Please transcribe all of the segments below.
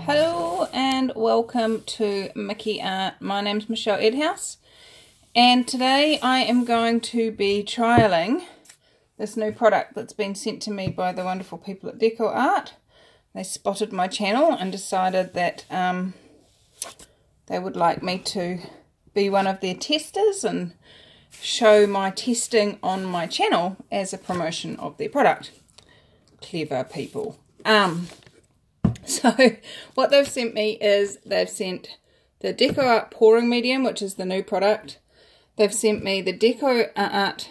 Hello and welcome to Mickey Art. My name's Michelle Edhouse and today I am going to be trialling this new product that's been sent to me by the wonderful people at Deco Art. They spotted my channel and decided that they would like me to be one of their testers and show my testing on my channel as a promotion of their product. Clever people. So what they've sent me is they've sent the Deco Art pouring medium, which is the new product. They've sent me the Deco Art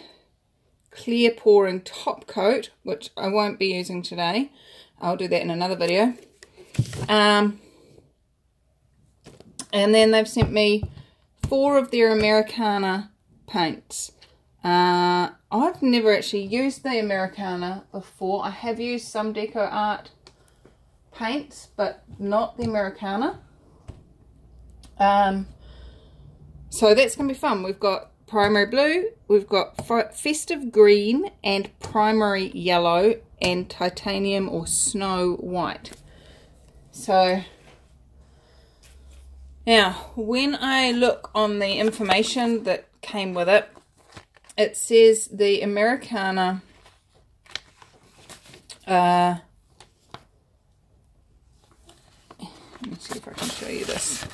clear pouring top coat, which I won't be using today. I'll do that in another video. And then they've sent me 4 of their Americana paints. I've never actually used the Americana before. I have used some Deco Art paints, but not the Americana. So that's going to be fun. We've got primary blue, we've got festive green and primary yellow and titanium or snow white. So now when I look on the information that came with it, it says the Americana let me see if I can show you this.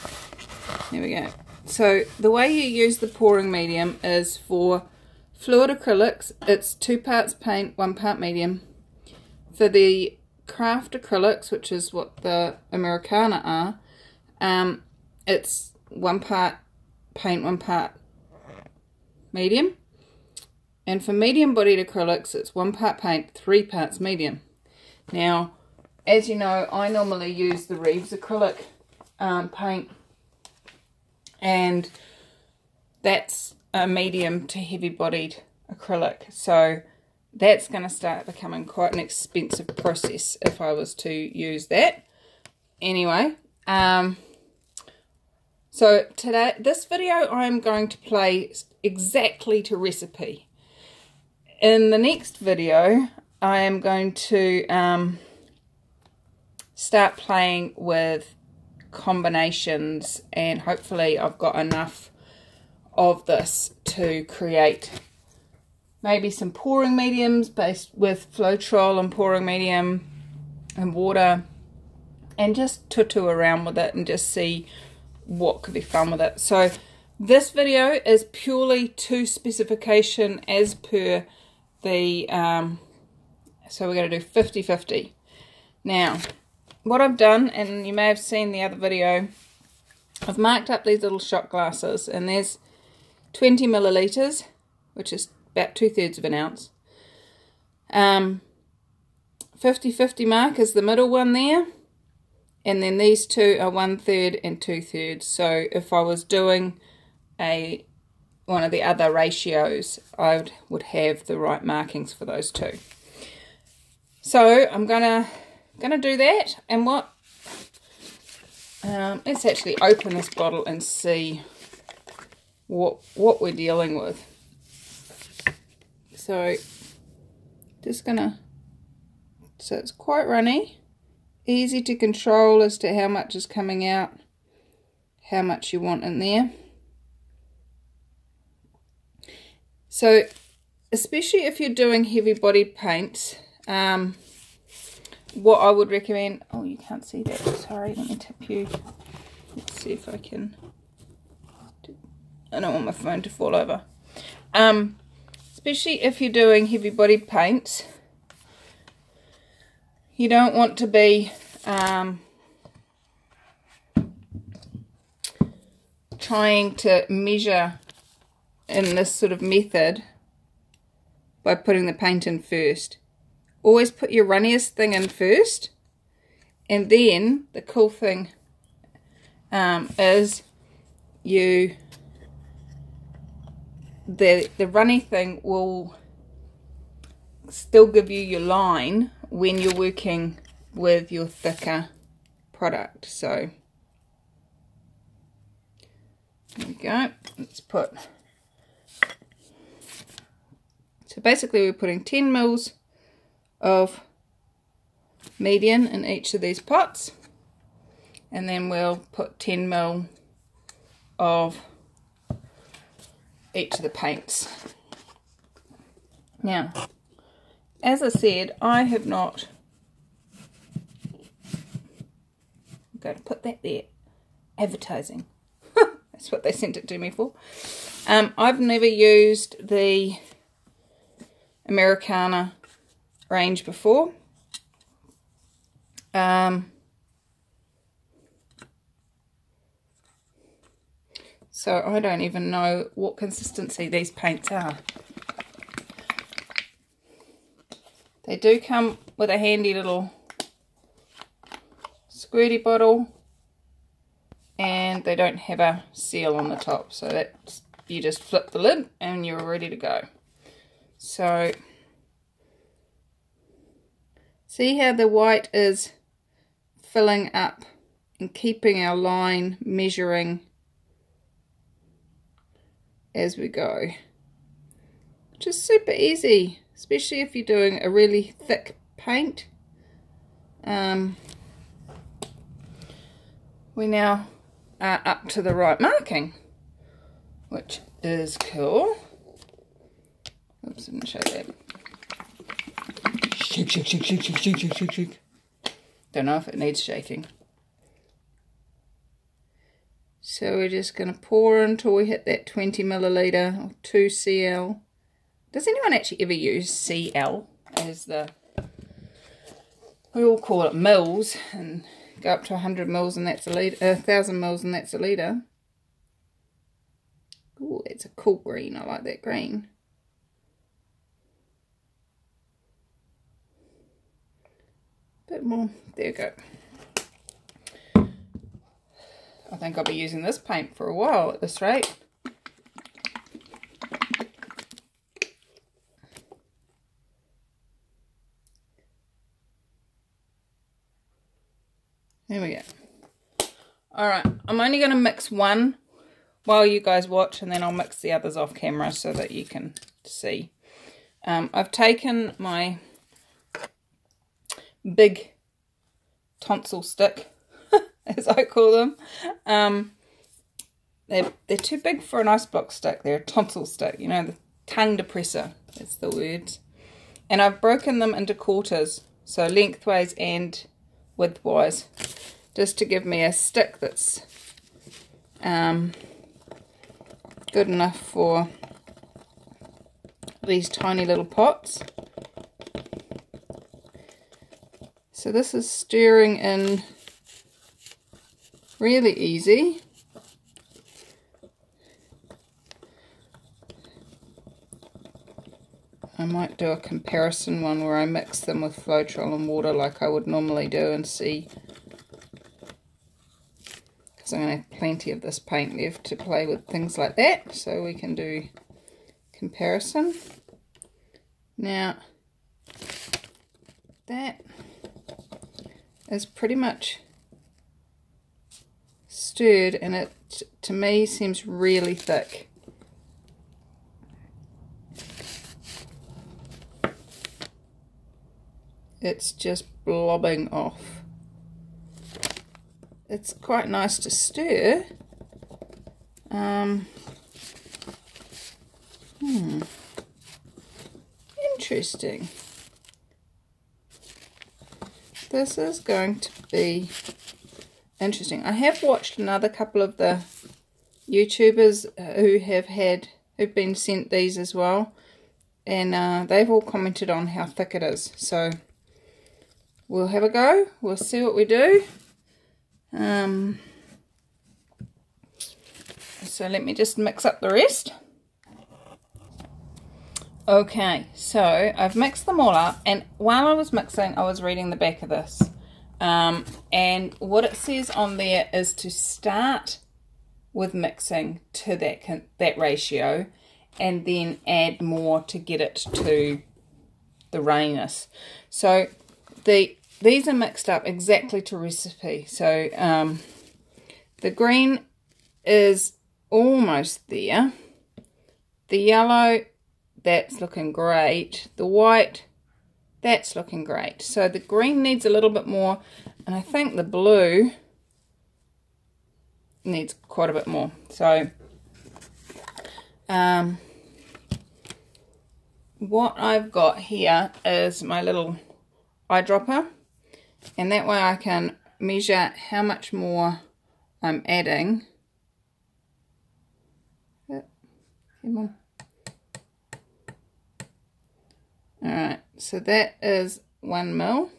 There we go. So the way you use the pouring medium is for fluid acrylics, it's 2 parts paint, 1 part medium. For the craft acrylics, which is what the Americana are, it's 1 part paint, 1 part medium. And for medium bodied acrylics, it's 1 part paint, 3 parts medium. Now, as you know, I normally use the Reeves acrylic paint, and that's a medium to heavy bodied acrylic. So that's going to start becoming quite an expensive process if I was to use that. Anyway, so today, this video I'm going to play exactly to recipe. In the next video, I am going to start playing with combinations, and hopefully I've got enough of this to create maybe some pouring mediums based with Floetrol and pouring medium and water, and just tutu around with it and just see what could be fun with it. So this video is purely to specification as per the so we're going to do 50-50. Now what I've done, and you may have seen the other video, I've marked up these little shot glasses, and there's 20 milliliters, which is about 2/3 of an ounce. 50-50 mark is the middle one there, and then these two are 1/3 and 2/3. So if I was doing one of the other ratios, I would have the right markings for those two. So I'm gonna do that, and let's actually open this bottle and see what we're dealing with. So so it's quite runny, easy to control as to how much is coming out, how much you want in there. So especially if you're doing heavy bodied paints, what I would recommend, oh, you can't see that, sorry, let me tip you. Let's see if I can, I don't want my phone to fall over. Especially if you're doing heavy bodied paints, you don't want to be trying to measure in this sort of method by putting the paint in first. Always put your runniest thing in first, and then the cool thing is the runny thing will still give you your line when you're working with your thicker product. So there we go. Let's put, so basically we're putting 10 mils of medium in each of these pots, and then we'll put 10 ml of each of the paints. Now, as I said, I have not, I'm going to put that there, advertising. That's what they sent it to me for. I've never used the Americana range before. So I don't even know what consistency these paints are. They do come with a handy little squirty bottle, and they don't have a seal on the top, so that's, you just flip the lid and you're ready to go. So see how the white is filling up and keeping our line measuring as we go, which is super easy, especially if you're doing a really thick paint. We now are up to the right marking, which is cool. Oops, I didn't show that. Shake, shake, shake, shake, shake, shake, shake, shake. Don't know if it needs shaking. So we're just going to pour until we hit that 20 milliliter or 2 cl. Does anyone actually ever use cl as the, we all call it mils, and go up to 100 mils and that's a litre, 1,000 mils and that's a litre. Ooh, it's a cool green. I like that green. Bit more. There you go. I think I'll be using this paint for a while at this rate. There we go. Alright, I'm only going to mix one while you guys watch, and then I'll mix the others off camera so that you can see. I've taken my big tonsil stick, as I call them. They're too big for an ice block stick. They're a tonsil stick, you know, the tongue depressor, that's the word. And I've broken them into quarters, so lengthways and widthwise, just to give me a stick that's good enough for these tiny little pots. So this is stirring in really easy. I might do a comparison one where I mix them with Floetrol and water like I would normally do and see, because I'm going to have plenty of this paint left to play with things like that, so we can do comparison. Now that is pretty much stirred, and it to me seems really thick. It's just blobbing off. It's quite nice to stir. Interesting. This is going to be interesting. I have watched another couple of the YouTubers who've been sent these as well, and they've all commented on how thick it is. So we'll have a go. We'll see what we do. So let me just mix up the rest. Okay, so I've mixed them all up, and while I was mixing, I was reading the back of this. And what it says on there is to start with mixing to that ratio, and then add more to get it to the rayness. So these are mixed up exactly to recipe. So the green is almost there. The yellow, that's looking great. The white, that's looking great. So the green needs a little bit more, and I think the blue needs quite a bit more. So what I've got here is my little eyedropper, and that way I can measure how much more I'm adding. Come on. Alright, so that is 1 mil.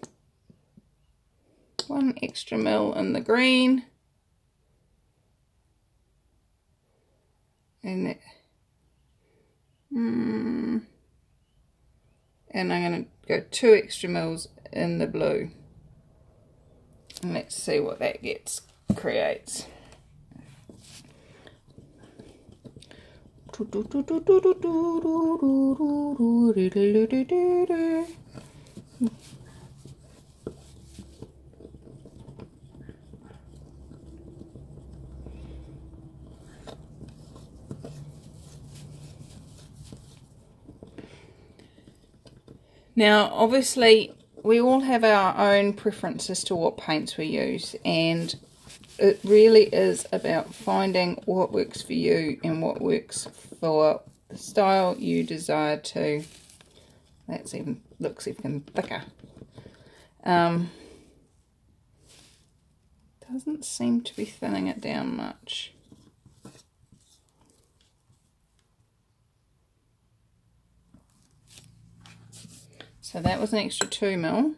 1 extra mil in the green. And that, and I'm going to go 2 extra mils in the blue. And let's see what that creates. Now, obviously, we all have our own preferences to what paints we use, and it really is about finding what works for you and what works for the style you desire to. That's even looks even thicker. Doesn't seem to be thinning it down much. So that was an extra 2 mil.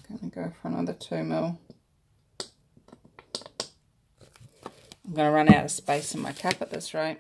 Going to go for another 2 mil. I'm going to run out of space in my cup at this rate.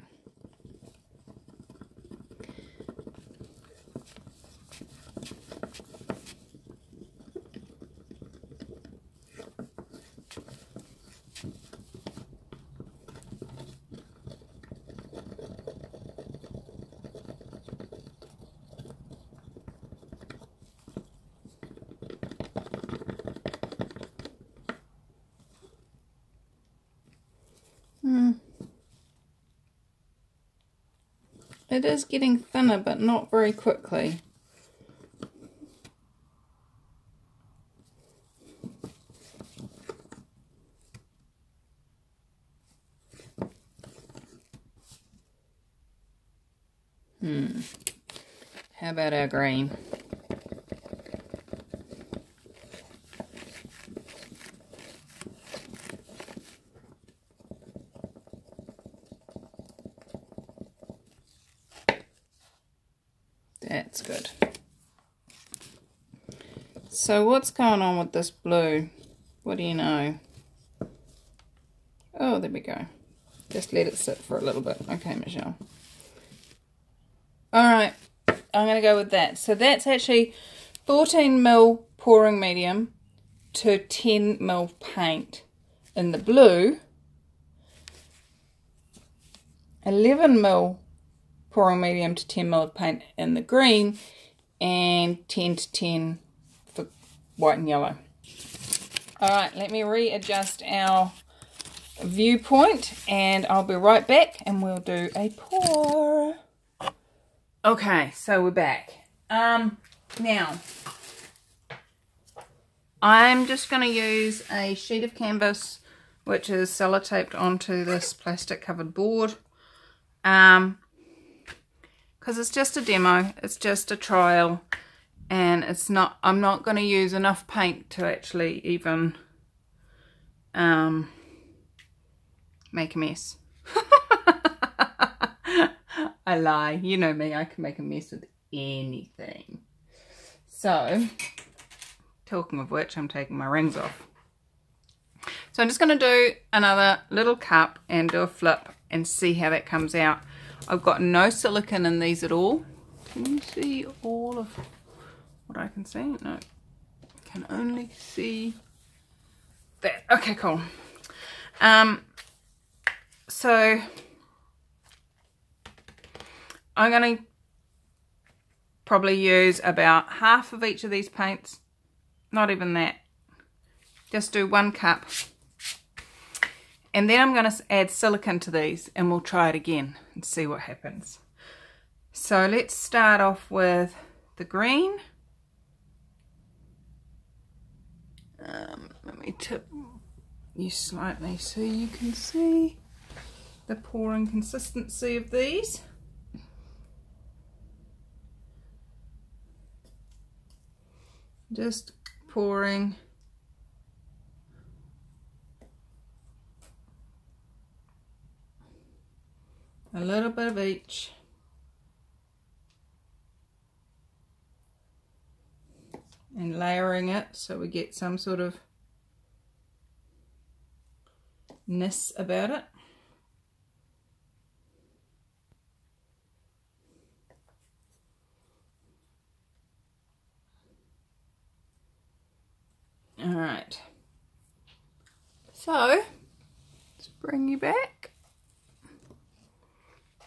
It is getting thinner, but not very quickly. How about our green? That's good. So what's going on with this blue? What do you know? Oh, there we go. Just let it sit for a little bit. Okay, Michelle. Alright, I'm going to go with that. So that's actually 14 mil pouring medium to 10 mil paint in the blue. 11 mil pouring medium to 10 mil of paint in the green, and 10 to 10 for white and yellow. Alright, let me readjust our viewpoint and I'll be right back and we'll do a pour. Okay, so we're back. Now, I'm just going to use a sheet of canvas which is sellotaped onto this plastic covered board. Because it's just a demo, it's just a trial, and it's not, I'm not going to use enough paint to actually even make a mess. I lie, you know me, I can make a mess with anything. So, talking of which, I'm taking my rings off. So I'm just going to do another little cup and do a flip and see how that comes out. I've got no silicone in these at all. Can you see all of what I can see? No, I can only see that. Okay, cool. So I'm going to probably use about half of each of these paints. Not even that. Just do 1 cup. And then I'm going to add silicone to these and we'll try it again and see what happens. So let's start off with the green. Let me tip you slightly so you can see the pouring consistency of these. Just pouring a little bit of each. And layering it so we get some sort of ness about it. Alright, so let's bring you back.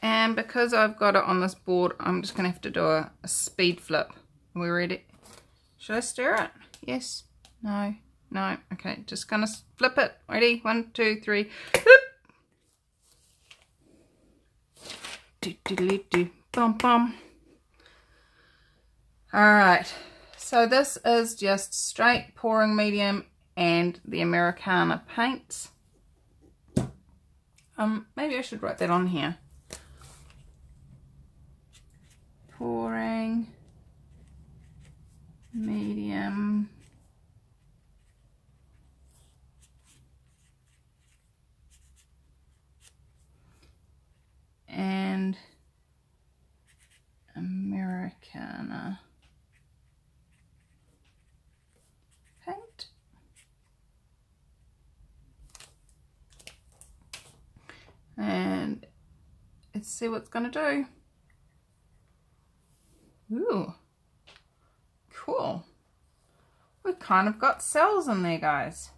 And because I've got it on this board, I'm just going to have to do a speed flip. Are we ready? Should I stir it? Yes? No? No? Okay, just going to flip it. Ready? 1, 2, 3. Do, do, do, do. Bum, bum. Alright, so this is just straight pouring medium and the Americana paints. Maybe I should write that on here. Pouring medium and Americana paint. And let's see what it's going to do. Ooh, cool. We've kind of got cells in there, guys.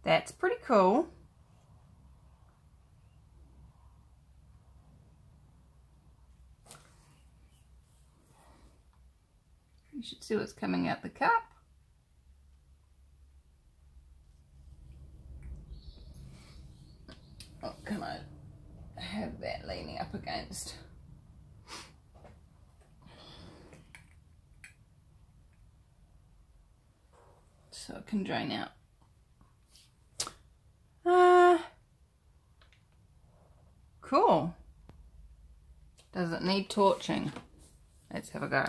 That's pretty cool. You should see what's coming out the cup. What can I have that leaning up against? So it can drain out. Cool. Does it need torching? Let's have a go.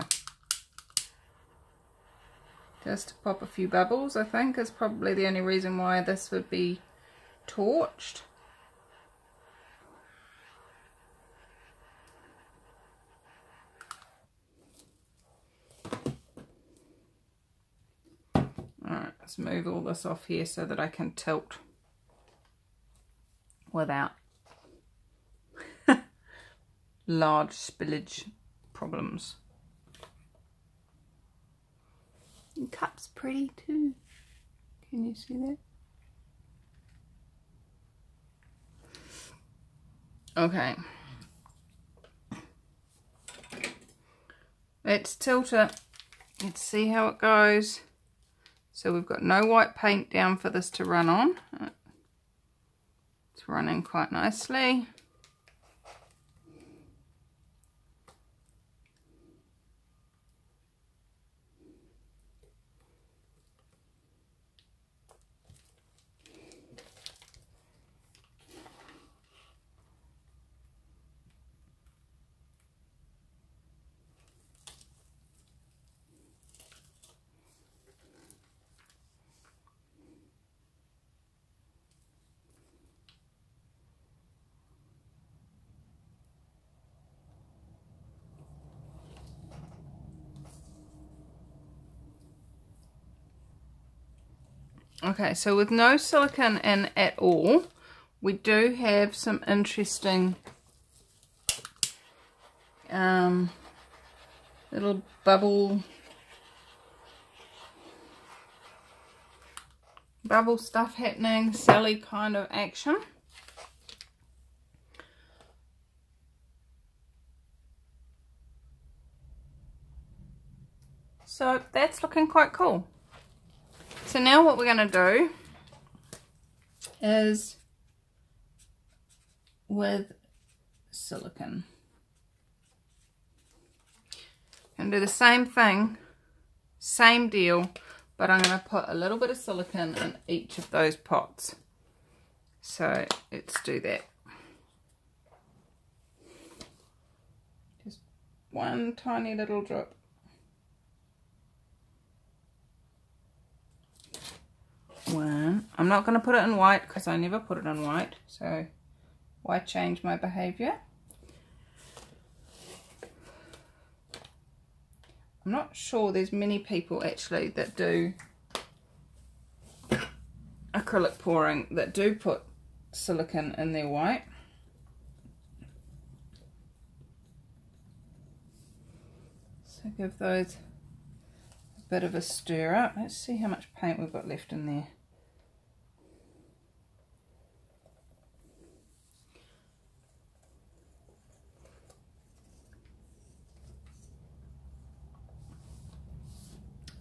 Just to pop a few bubbles, I think, is probably the only reason why this would be torched. Alright, let's move all this off here so that I can tilt without large spillage problems. The cup's pretty too. Can you see that? Okay. Let's tilt it. Let's see how it goes. So we've got no white paint down for this to run on. It's running quite nicely. Okay, so with no silicone in at all, we do have some interesting little bubble stuff happening, Sally kind of action. So that's looking quite cool. So now what we're going to do is with silicone. And do the same thing, same deal, but I'm going to put a little bit of silicone in each of those pots. So let's do that. Just one tiny little drip. One. I'm not going to put it in white because I never put it in white, so why change my behaviour? I'm not sure there's many people actually that do acrylic pouring that do put silicone in their white. So give those a bit of a stir up. Let's see how much paint we've got left in there.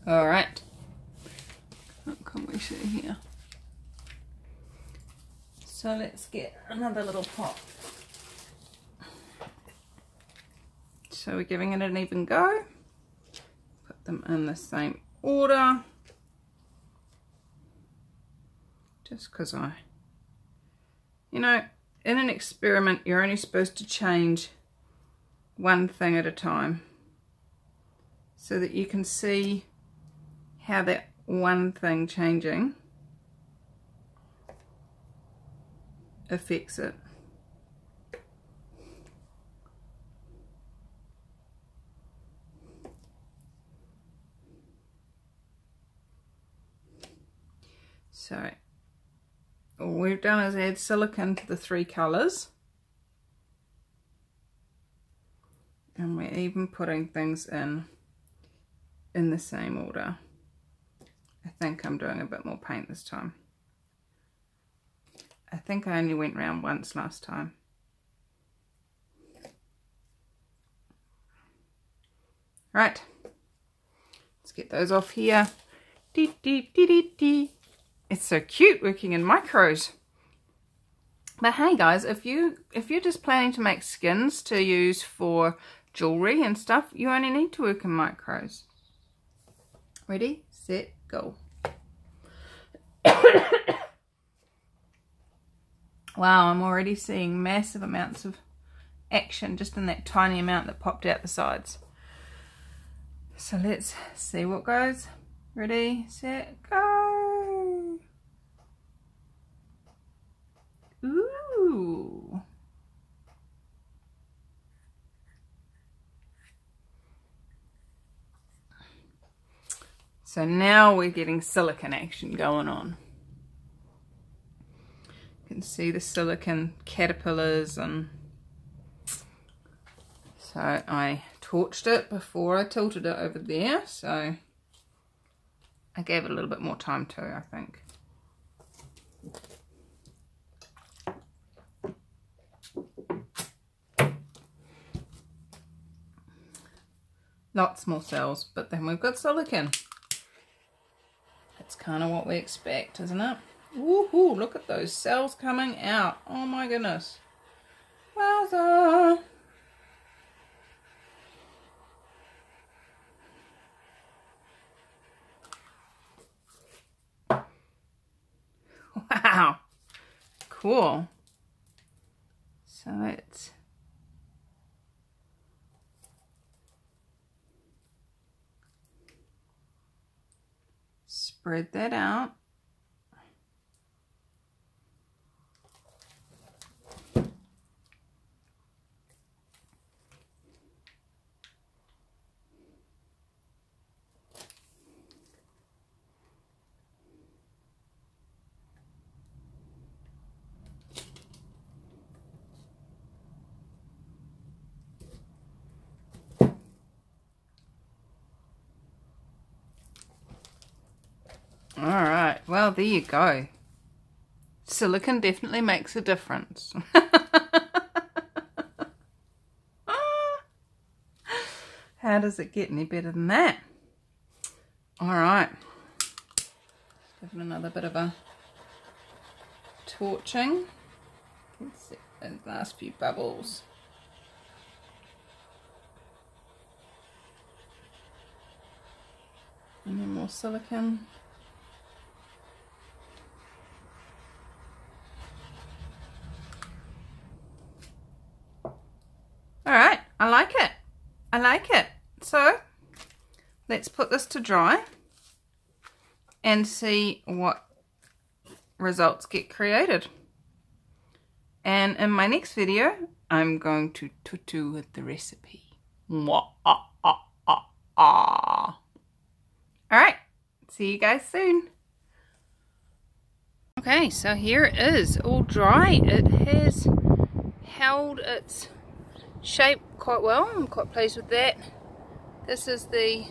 All right, what can we see here? So let's get another little pot. So we're giving it an even go. Put them in the same order. Just because you know, in an experiment, you're only supposed to change one thing at a time so that you can see how that one thing changing affects it. So all we've done is add silicone to the three colours, and we're even putting things in the same order. I think I'm doing a bit more paint this time. I think I only went round once last time. Right, let's get those off here. Dee, dee, dee, dee, dee. It's so cute working in micros. But hey guys, if you're just planning to make skins to use for jewelry and stuff, you only need to work in micros. Ready, set, go. Wow, I'm already seeing massive amounts of action just in that tiny amount that popped out the sides. So let's see what goes. Ready, set, go. Ooh. So now we're getting silicone action going on. You can see the silicone caterpillars, and so I torched it before I tilted it over there, so I gave it a little bit more time too, I think. Lots more cells, but then we've got silicone. That's kind of what we expect, isn't it? Woohoo, look at those cells coming out. Oh my goodness. Wowza. Wow. Cool. So let's spread that out. Alright, well there you go. Silicone definitely makes a difference. How does it get any better than that? Alright, give it another bit of a torching. Let's see those last few bubbles. And then more silicone. Alright, I like it. I like it. So, let's put this to dry and see what results get created. And in my next video, I'm going to tutu with the recipe. Alright, see you guys soon. Okay, so here it is, all dry. It has held its shape quite well. I'm quite pleased with that. This is the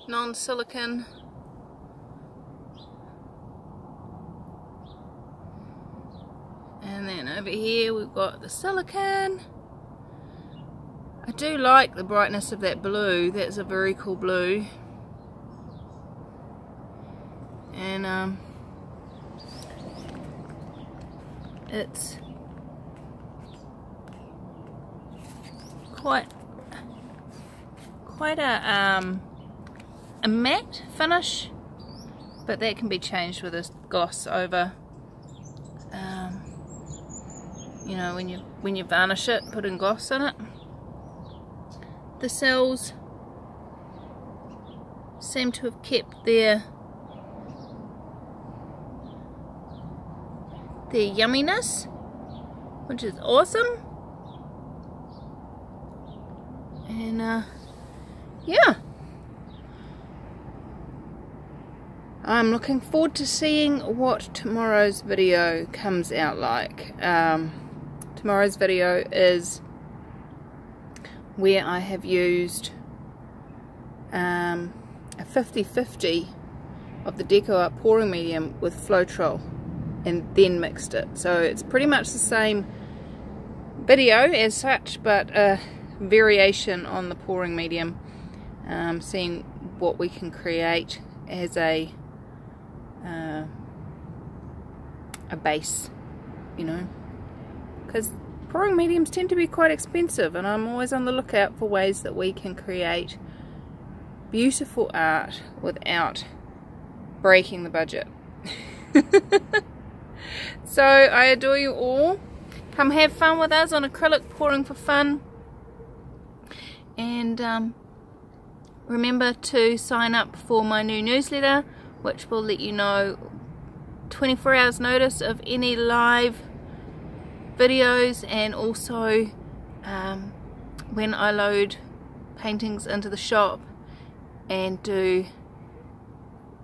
non-silicone and then over here we've got the silicone. I do like the brightness of that blue. That's a very cool blue. And it's quite a matte finish, but that can be changed with this gloss over. You know, when you varnish it, putting gloss in it. The cells seem to have kept their yumminess, which is awesome. And yeah, I'm looking forward to seeing what tomorrow's video comes out like. Tomorrow's video is where I have used a 50-50 of the Deco Art pouring medium with Floetrol and then mixed it. So it's pretty much the same video as such, but a variation on the pouring medium, seeing what we can create as a base, you know, because pouring mediums tend to be quite expensive, and I'm always on the lookout for ways that we can create beautiful art without breaking the budget. So I adore you all. Come have fun with us on acrylic pouring for fun, and remember to sign up for my new newsletter, which will let you know 24 hours notice of any live videos, and also when I load paintings into the shop and do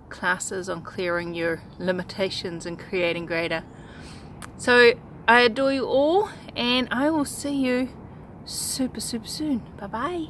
classes on clearing your limitations and creating greater. So I adore you all, and I will see you super soon. Bye bye.